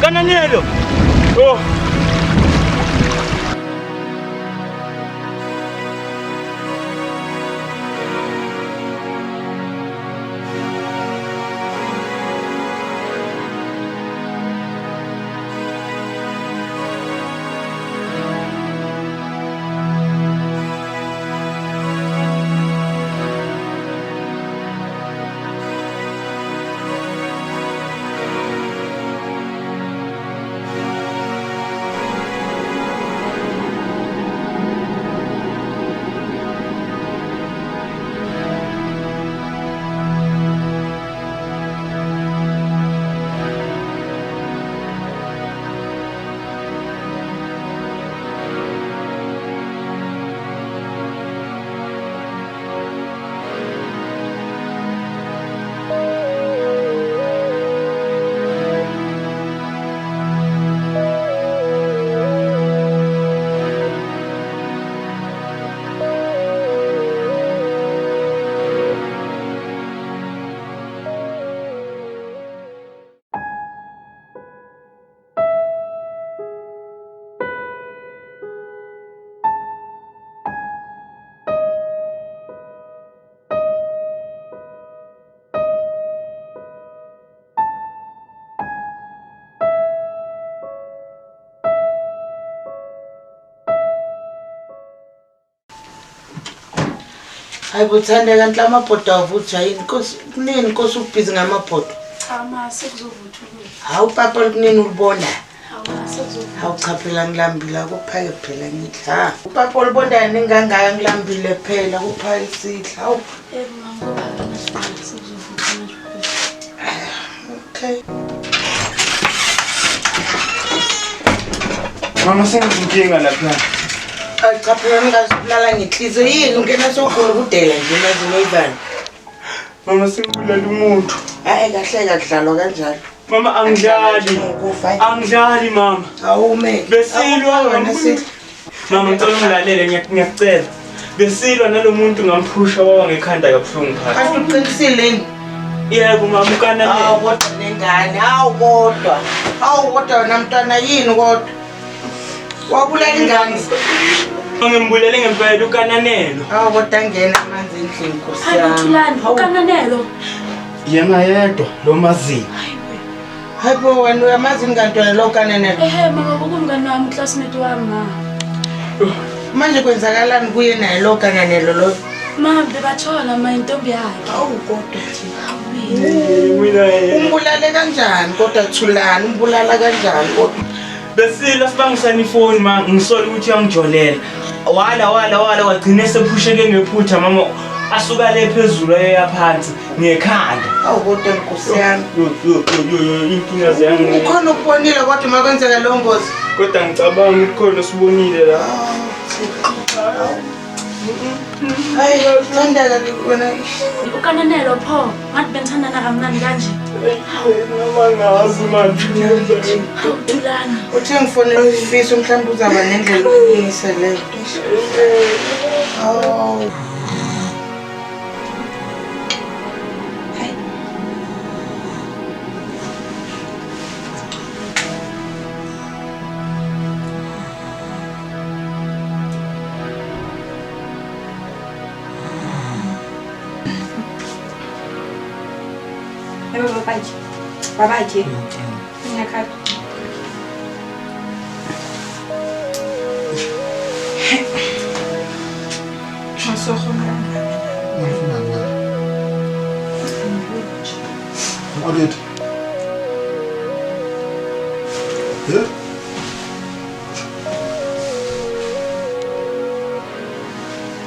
Kananelo. Oh. Hayi buthanda kanti amabhodo avutha yini Nkosi kunini Nkosi ubhizi ngamabhodo Cha ma sekuzovuthulula Hawu papa kunini ulibona Hawu sekuzovuthulula Hawu cha phela ngilambile kuphake phela ngidla Upapa ulibonda ningangaka ngilambile phela kuphake isidla hawu mama sekuzovuthulula Okay Mama sengizinkinga lapha. Cha phela ngingazibulala ngihliziyo yini ungena sogula kudela nje manje noyibani Mama sengibulala umuntu. Hayi kahle kudlalwa kanjalo Mama angidlali. Angidlali mama. Awume Besilwa wena sithi. Mama ngicela ungilalele ngiyakucela. Besilwa nalomuntu ngamphusha wawa ngekhanda kabuhlungu phakathi. Kanti uqinisile yini Yebo mama ukana Hawu kodwa nengane hawu kodwa wena mntwana yini kodwa Wabulala ingane Ngembulele ngempela ukananelo. Hawu kodwa ngena amanzi endlini Nkosi Hayi yami uthulani ukananelo Yena yedwa lo mazinga. Hayi bo wena uyamazi ngantwana lo kanene mama ukumngani wami classmate wami ma Manje kwenzakalani kuye naye lo kananelo lo ma bebathola ma intombi yakhe Hawu kodwa Mina umbulale kanjani kodwa thulani umbulala kanjani kodwa Besilo sibangisana ifoni ma ngisola ukuthi uyangijolela. Wala wagcina sephusheke ngephutha mama asuka le phezulu eyaphansi ngekhanda. Hawu kodwa Nkosi yami Inkinga ziyangena. Ukhona ukubonile kodwa makwenzeka lo ngozi Kodwa ngicabanga ukuthi khona sibonile la. Hayi thandeka wena ukananelo pho ngathi benthandana kamnandi kanje Ngamangazi manje. uthulani Uthe ngifonela ufisa mhlawumbe uzaba nendlela yokulungisa le Hawu Babaji. Ngiyakhala. Masokhona. What did? Yeah?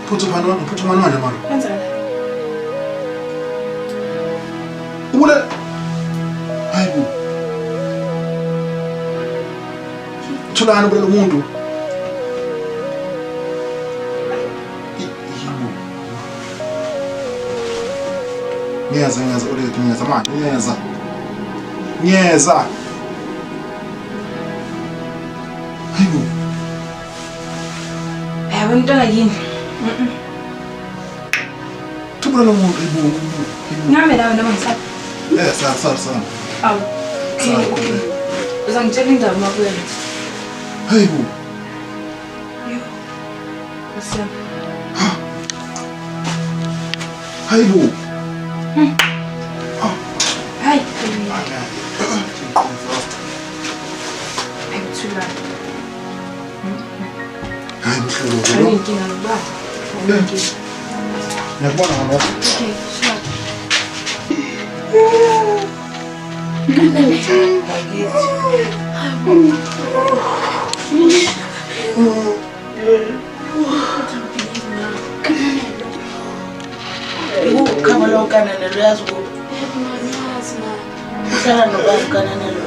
Put your hand on, man. Kwenzani? Ule. Hayibo. Thulani kulo muntu. Ngiyeza ulethe ngiyeza manje ngiyeza Hayibo. Yabo mntwana yini? Thubula lo muntu hayibo. Ngame nawe noma ngisaphi? Sa. Awu. Sa. Uzangitshela indaba makuyena. Hayibo. Asiyami. Hayibo. Hayi. Ayithula. Hayi mhlobo. Ayinkinga nobaba. Ayinkinga. Ngiyakubona ngami. Okay, sure. Ukhamba ukananelo yazi ukuthi uhlala nobaba ukananelo.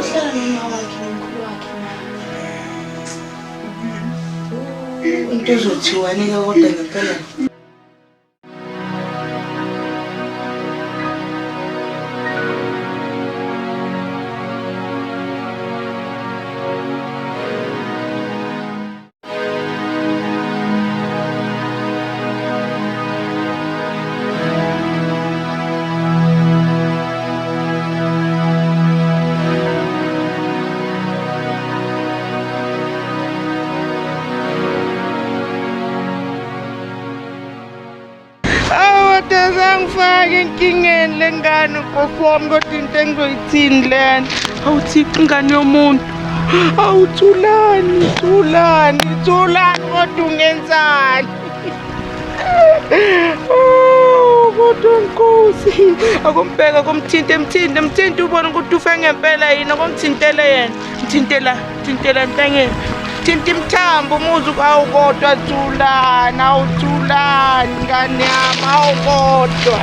Into ezothiwa-ke kodwa ngempela ngifake enkingeni lengane nkosi wami kodwa into engizoyithini lena awuthixo ingane yomuntu awuthulani kodwa ungenzani kodwa nkosi akombheka komthinte ubone ukuthi ufe ngempela yini akomthintele yena mthintela ntangeni thinta imthambo umuzi awukodwa awuthulani ngane yami awukodwa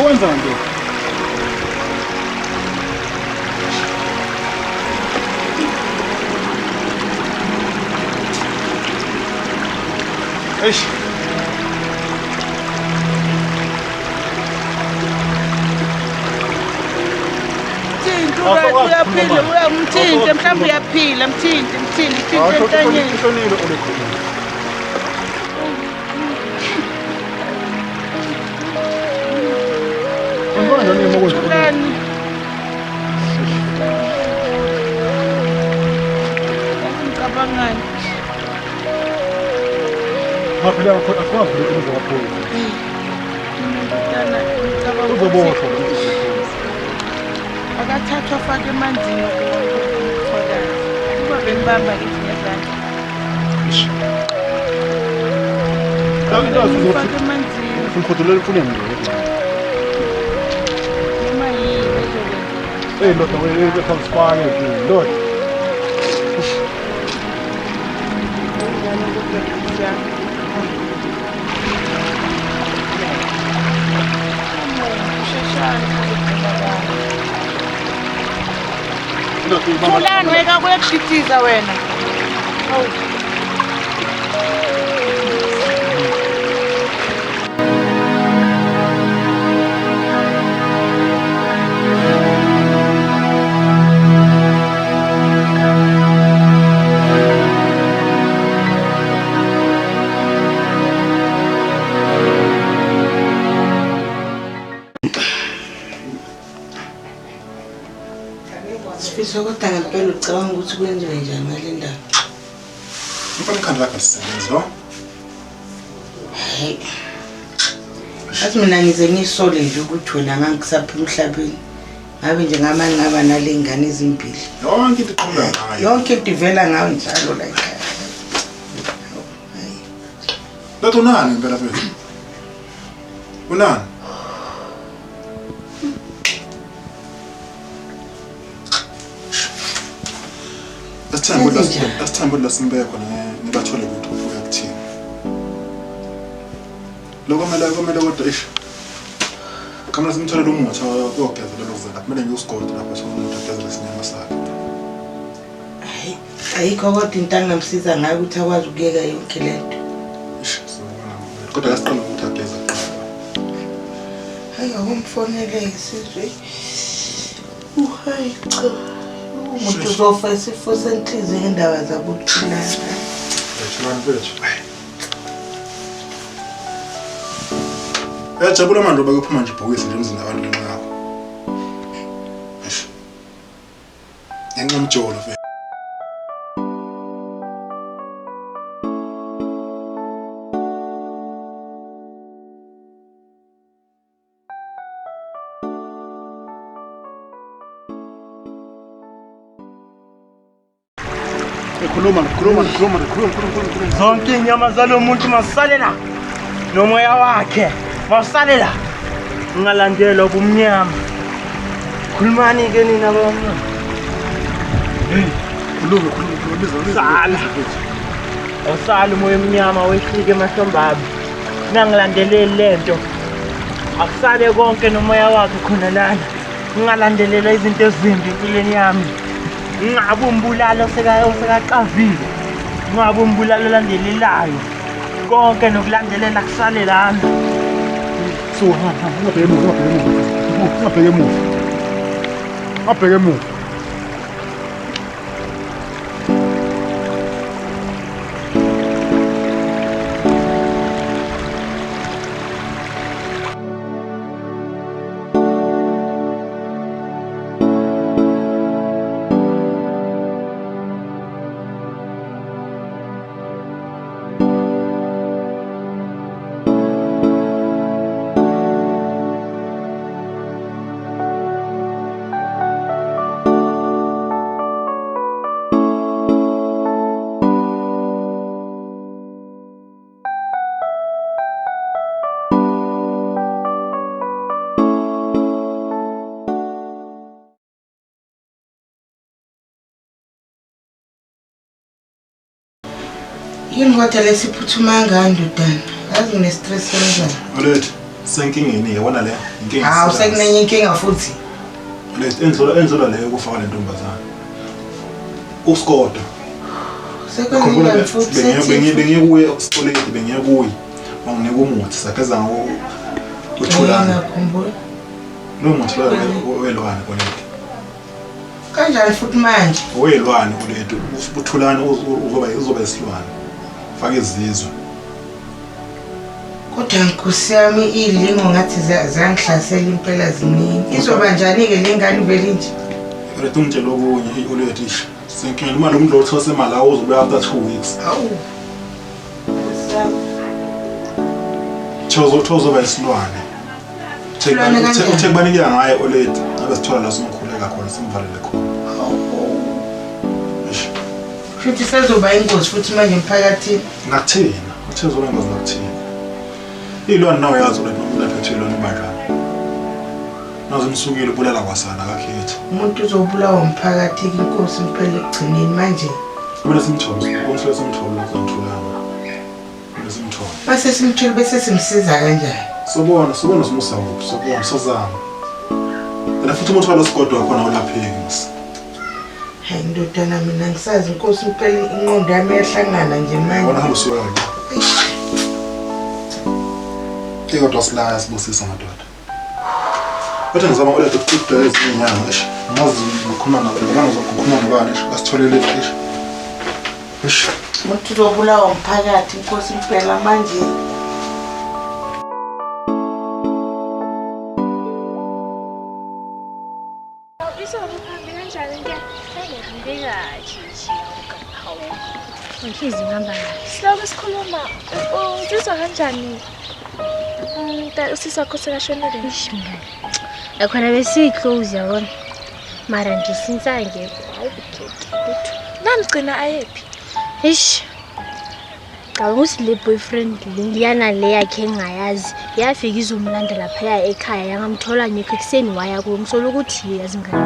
Wenza nto. Eish. uyaphila uyamthinte mhlawumbe uyaphila mthinte entanyeni Thulani ngicabangani Maphela akwazi ukuthi uzawaphola. Uzoboshwa. akathathwa afake emanzini kuba benibamba ngezinye izandla fake emanzini Ngikhodolele mfuneni nje. noma yini ezokwenza Ndoda wena ekhawusifake ndoda. Thulani weka kuyakudidisa wena Sifisa kodwa ngempela ucabanga ukuthi kwenziwe njani ngale ndaba. Mfana ikhanda lakho lisebenza lo. Hayi. Athi mina ngize ngisole nje ukuthi wena ngangisaphila emhlabeni. Ngabe nje ngamani ngaba nalengane ezimbili. Yonke into iqhubeka ngayo. Yonke into ivela ngayo njalo la ekhaya. Lotho nani impela mfethu? Unani? Asithembe la simbe khona nibathole ukuthi ufuya kuthini. Lokho kumele kodwa ish. Kamela simthole lo muthi uyogeza lelo zela. Kumele ngiyusigode lapha so umuntu agezele isinyama sakhe. Hayi, ayikho kodwa into angamsiza ngayo ukuthi akwazi ukuyeka yonke lento. Ish, sibona Kodwa yasiqala ukuthi ageze kuqala. Hayi awumfonele isizwe. Hayi cha. Umuntu uzofa isifo senhliziyo ngendaba zabuthina. Yashwana bethu. Yajabula manje oba kuphuma nje ibhokisi nje emzini abantu benqaba. Eish. Yenqamjolo fe. Khuluma. Zonke inyama zalo muntu masale la. Nomoya wakhe. Masale la. Ungalandelwa kumnyama. Khulumani ke nina bamna. Hey, Khuluma. Sala. Awusali umoya omnyama wehlike emahlombabi. Nangilandeleli lento. Akusale konke nomoya wakhe khona lana. Ungalandelela izinto ezimbi empilweni yami. Ngabe umbulalo sekaqavile. Ngabe umbulalo landelelayo. Konke nokulandelela kusale lana. So ngabheke emuva. Yini kodwa lesiphuthuma ngani ndodana? Yazi ngine stress kanjani? Olethu senkingeni yabona le inkinga. Hawu sekunenye inkinga futhi. Olethu enzola leyo kufaka le ntombazana. Uskodo. Sekunenye futhi. Bengiyekuye esikoleni bengiyekuye. Manginika umuthi sakhaza ngawo uthulana. Ngiyakhumbula. Lo muthi lo welwane kolethu. Kanjani futhi manje? Welwane kolethu uthulana uzoba isilwane. Fake izizwe. Kodwa nkosi yami ilingo ngathi zangihlasela impela ziningi. Izoba njani ke lengane vele nje? Olethu ngitshela okunye olethu isha. Senkingeni uma lo muntu othose imali awo uzobuya after 2 weeks. Hawu. Thozo ba isilwane. Uthe kubanikela ngaye olethu. Ngabe sithola la simkhuleka khona simvalele khona. Futhi sezoba ingozi futhi manje emphakathini. Ngakuthina, uthe zoba ingozi ngakuthina. Ilwane nawe yazi ukuthi noma laphethe ilwane banjani. Nazo msukile bulala kwasana akakhethi. Umuntu uzobulawa umphakathi inkosi imphele ekugcineni manje. Kumele simthole, konke simthole lokuzonthulana. Kumele simthole. Base simthole bese simsiza kanjani? Sobona simusa kuphi, sobona sozama. Ela futhi umuntu walosikodwa khona olapheki. Hayi ndodana mina ngisazi inkosi imphele inqondo yami yahlangana nje manje. Wona hamba usuka la. Kodwa silaya sibusisa madoda. Kodwa ngizama ulethe ukudla ezinyanga ngisho. Ngazi ukukhuluma nabani asitholele ifish. Ish. Umuntu uzobulawa umphakathi inkosi imphela manje. Ngihlezi ngihamba naye. Silobe sikhuluma. Uzizwa kanjani? Usisa khosela shonele ngishimile. Lakhona besiclose yabona. Mara nje since angekho awubukheki lutho. Namgcina ayephi? Ish. Cabanga ukuthi le boyfriend liyana le yakhe engayazi. Yafika izomlanda lapha ekhaya yangamthola nyekho ekseni waya kuwo ngisola ukuthi yazi ngani.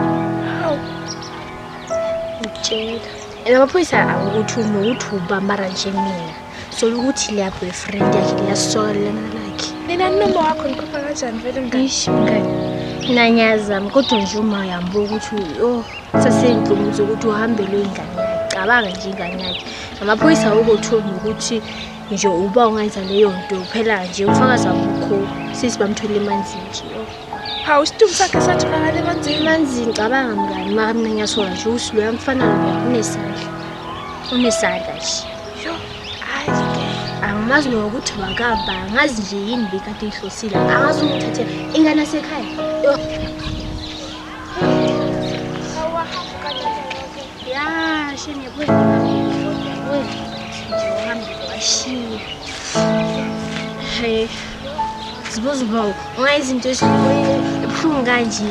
Hawu. Utshela. Amaphoyisa akuthi uba mara nje mina. Sola ukuthi le boyfriend yakhe yasokalana lakhe. Nina nomba wakho nikhopha kanjani vele ngani? Ish ngani. Nanyaza kodwa nje uma yambo ukuthi sasendlumisa ukuthi uhambele ingane yakhe. Cabanga nje ingane yakhe. Amaphoyisa ukuthola ukuthi nje uba ungenza leyo nto phela nje ufakazi abukho sisi bamthola emanzini nje. Hawu isitumbu sakhe satholakala Emanzini cabanga mngani mami ngiyasola nje usilo yamfana unesandla nje. Yo, hayi ke. Angimazi nokuthi wakamba angazi nje yini bekade ihlosile angazi ukuthathela ingane yasekhaya. Yo. Ya, shini yabona wena nje uhambe washiya. Hey. Zibuzibawo ungayizinto ezibuhlungu kanje.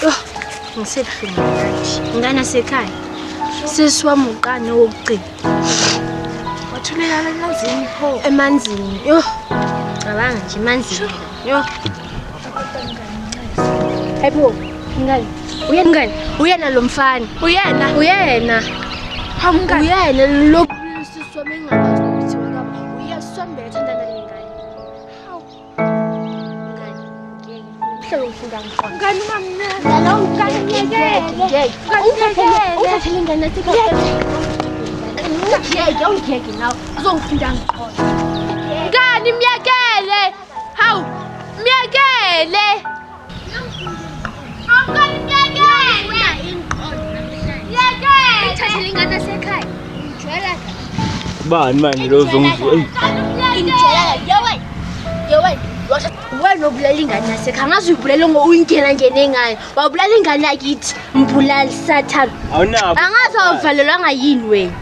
Yo, ngisebuhlungu kanje. Ingane yasekhaya. Sesiwami uqane wokucina. Watholakala emanzini pho. Emanzini. Yo. Cabanga nje emanzini. Yo. Hayibo, ngani? Uyena lo mfana. Uyena. Hawu mngani. Uyena lokusiswame engazi ukuthi wakaba. Uyaswambela thandana lengane. Hawu. Ngani? Mhlelo ufunda ngifana. Ngani mamnene. Lalo ungane ngeke. Uthathele ingane yasekhaya. Ngeke nawe. Uzongifunda ngiqona. Ngani myekele. Hawu. Myekele. Ngani myekele. Uthathele ingane yasekhaya. Ngijwayela. Bani manje lo uzongizwa? Wena ubulala ingane yasekhaya angazi uyibulela ngouyingena ngene wabulala ingane yakithi mbulali sathana Awunabo. angazi awuvalelwanga yini wena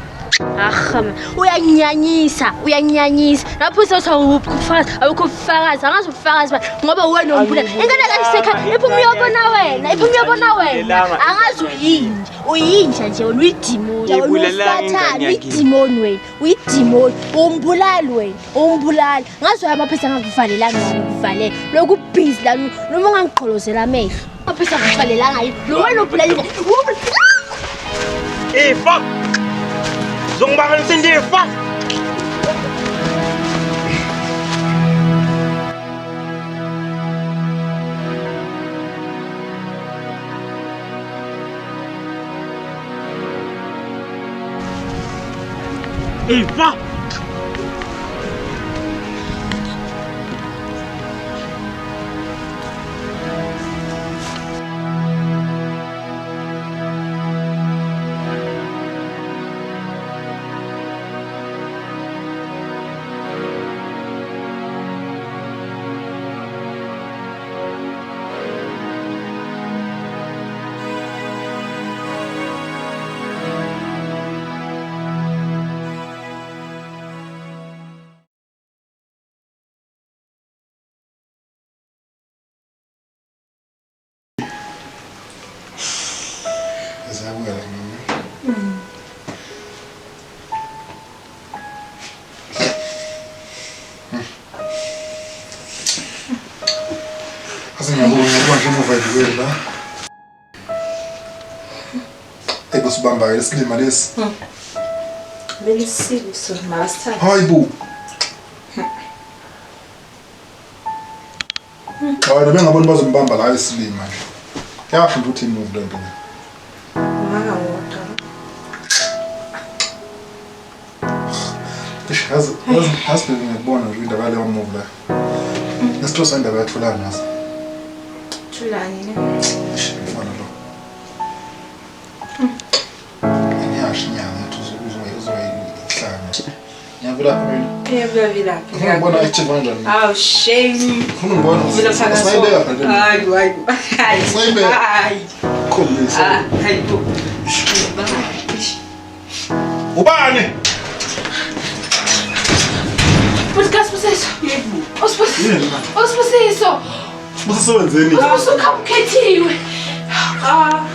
ahama uyanyanyisa lapho sewuthawufakazi awukho ufakazi angazi ufakazi ngoba wena umbulala ingane yasekhaya iphuma uyobona wena angazi uyinja nje wena uyidimoni umbulali ngazi amaphesa angakuvalelanga ukuvalela lokhu busy la noma ungangiqholozela amehlo amaphesa angakuvalelanga yini lo wena ubulala Ifa. Zongibanga nsindifa. Ifa. Sibamba lesilima lesi. Belisiko so master. Hayibo. Hayi bengabona bazombamba la esilima nje. Kuyafunda ukuthi move le nto. Mama wodwa. Has ngiyabona nje indaba le move la. Nesithosa indaba yathulana naso. Thulani ne? Ngifana lo. Ngibona active kanjani? Aw shame. Ufuna ngibona. Sayideka phela. Hayi. Khombisa. Hayibo. Ubani? Usikhasiso. Yini? Usibusiso. Busisebenzeni. Usukhamkhethiwe.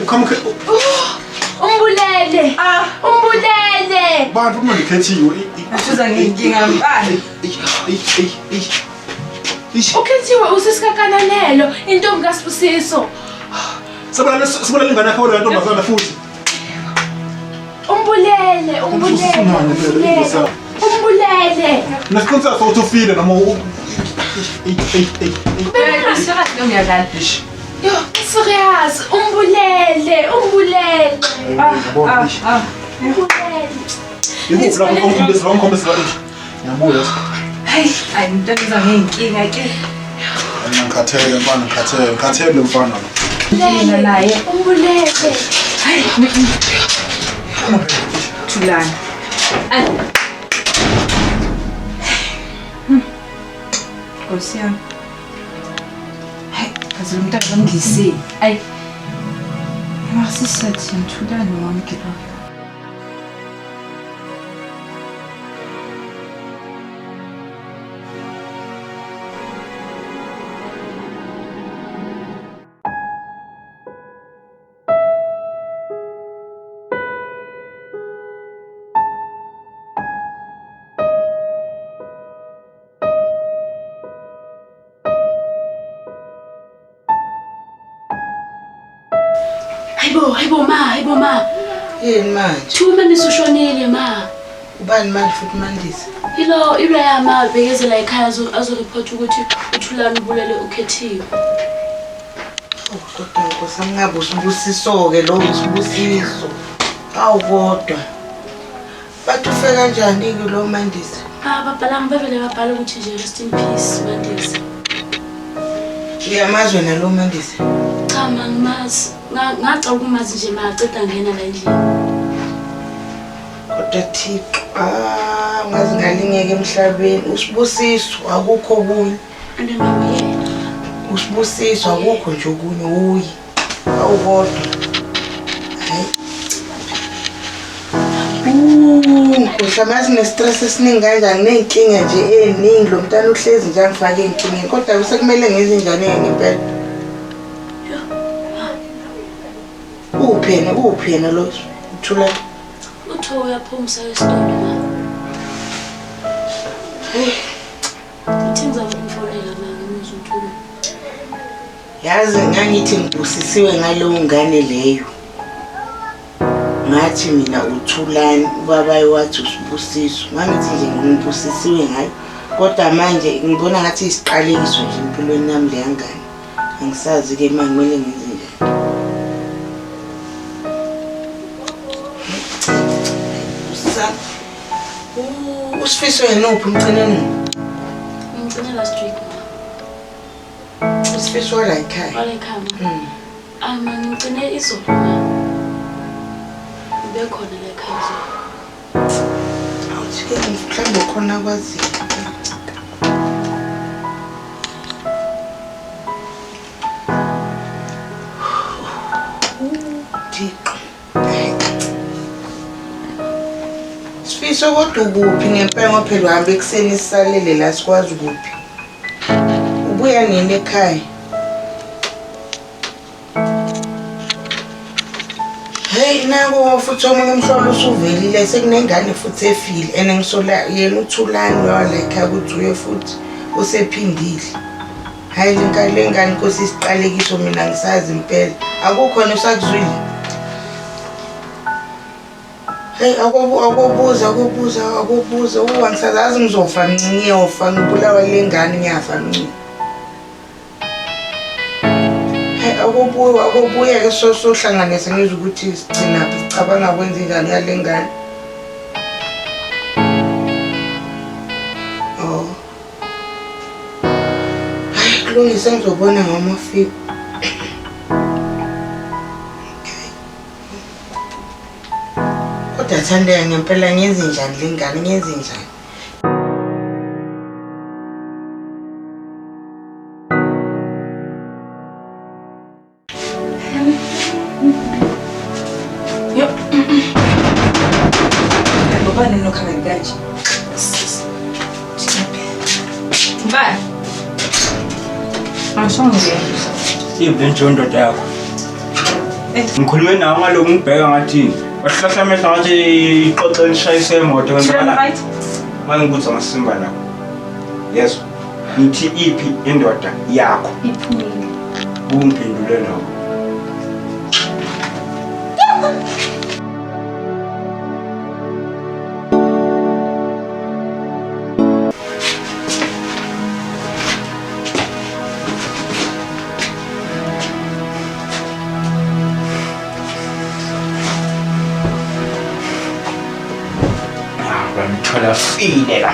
Ukhamke. Umbulele. Bantu uma ngikhethiwe. Usuza nginkinga mbani? Ukhethiwe usisikakananelo intombi kaSibusiso. Sibona ingane yakho le ntombazana futhi. Umbulele. Nesiqiniseko sokuthi ufile noma Sirasi lo ngiyadlala. Yo, serious. Umbulele. Yikuphi la ongikhombisa Ngiyabuya. Hayi, ayimntoniza ngeyinkinga ke. Ngikhathele mfana, ngikhathele mfana. Yena naye umbulele. Hayi. Thulana. Ay. Nkosi yami. Hayi, kaze lo mntana ngisi. Ay. Masisathi Thulana wami ke ba. Hayibo ma. Yini manje? 2 minutes ushonile ma. Ubani manje futhi mandisa? Ilo yama bekezela ekhaya azoreport ukuthi uThulana ubulele ukhethiwe. Kodwa Nkosi yami ngabe usibusiso-ke lo usibusiso. Awu kodwa. Bathi ufe kanjani-ke lo mandisa? Bavele babhala ukuthi nje rest in peace Mandisa. Uyamazi wena lo mandisa? Cha ma ngimazi. Ngacela ukumazi nje maceda ngena la endlini. Kodwa Thixo, ngazi ngalingeke emhlabeni. Usibusiso akukho okunye. Ande mama yena. Usibusiso akukho nje okunye uyi. Awu kodwa. Hayi. Nkosi amazi ne-stress esiningi kanjani ney'nkinga nje ey'ningi lo mntana uhlezi nje angifake ey'nkingeni kodwa kusekumele ngenze njani ngempela. Uphi yena lo Thulana? Utho uyaphumisa esitolo ma. Uthi ngizamfonela ma ngimuzwa uThulana. Yazi ngangithi ngibusisiwe ngalowo ngane leyo. Ngathi mina uThulana ubabayi wathi usibusiso. Ngangithi nje ngibusisiwe ngayo. Kodwa manje ngibona ngathi isiqalekiso nje empilweni yami leya ngane. Angisazi-ke manje kumele ngenze njani. Usifiso yena uphi umcineni? Ngimcinela street ma. Usifiso wala ekhaya? Wala ekhaya ma. Ma ngimcine izolo ma. Ube khona la ekhaya izolo. Awuthi-ke mhlawumbe khona kwaziyo. Thixo. Sifiso kodwa ukuphi ngempela ngoba phela uhambe ekuseni sisalele la sikwazi ukuphi. Ubuya nini ekhaya? Hey nako futhi omunye umhlolo usuvelile sekunengane futhi efile and ngisola yena uThulana wala ekhaya ukuthi uye futhi usephindile. Hayi le ngane Nkosi isiqalekiso mina ngisazi impela. Akukhona usakuzwile. Hey akubuza wangisazazi ngizofa ngiyofa ngibulawa le ngane ngiyafa mina. Hey akubuya ke sohlanganisa ngizwe ukuthi sigcina phi sicabanga kwenza njani ngale ngane. Oh. Hayi kulungise ngizobona ngamafika. Ndathandeka ngempela ngenze njani le ngane ngenze njani? Yo. Ngoba ninokhanga kanje. Bye. Awusongeze. Ibe njondoda yakho. Ngikhulume nawe ngaloku ngibheka ngathini? Wahlahlamehla ngathi ixoxe lishayise emoto Right. Mangibuza ngasimba lapho. Yeso. Ngithi iphi indoda yakho? Iphumile. Ungiphendule nawe. Ngithola file la.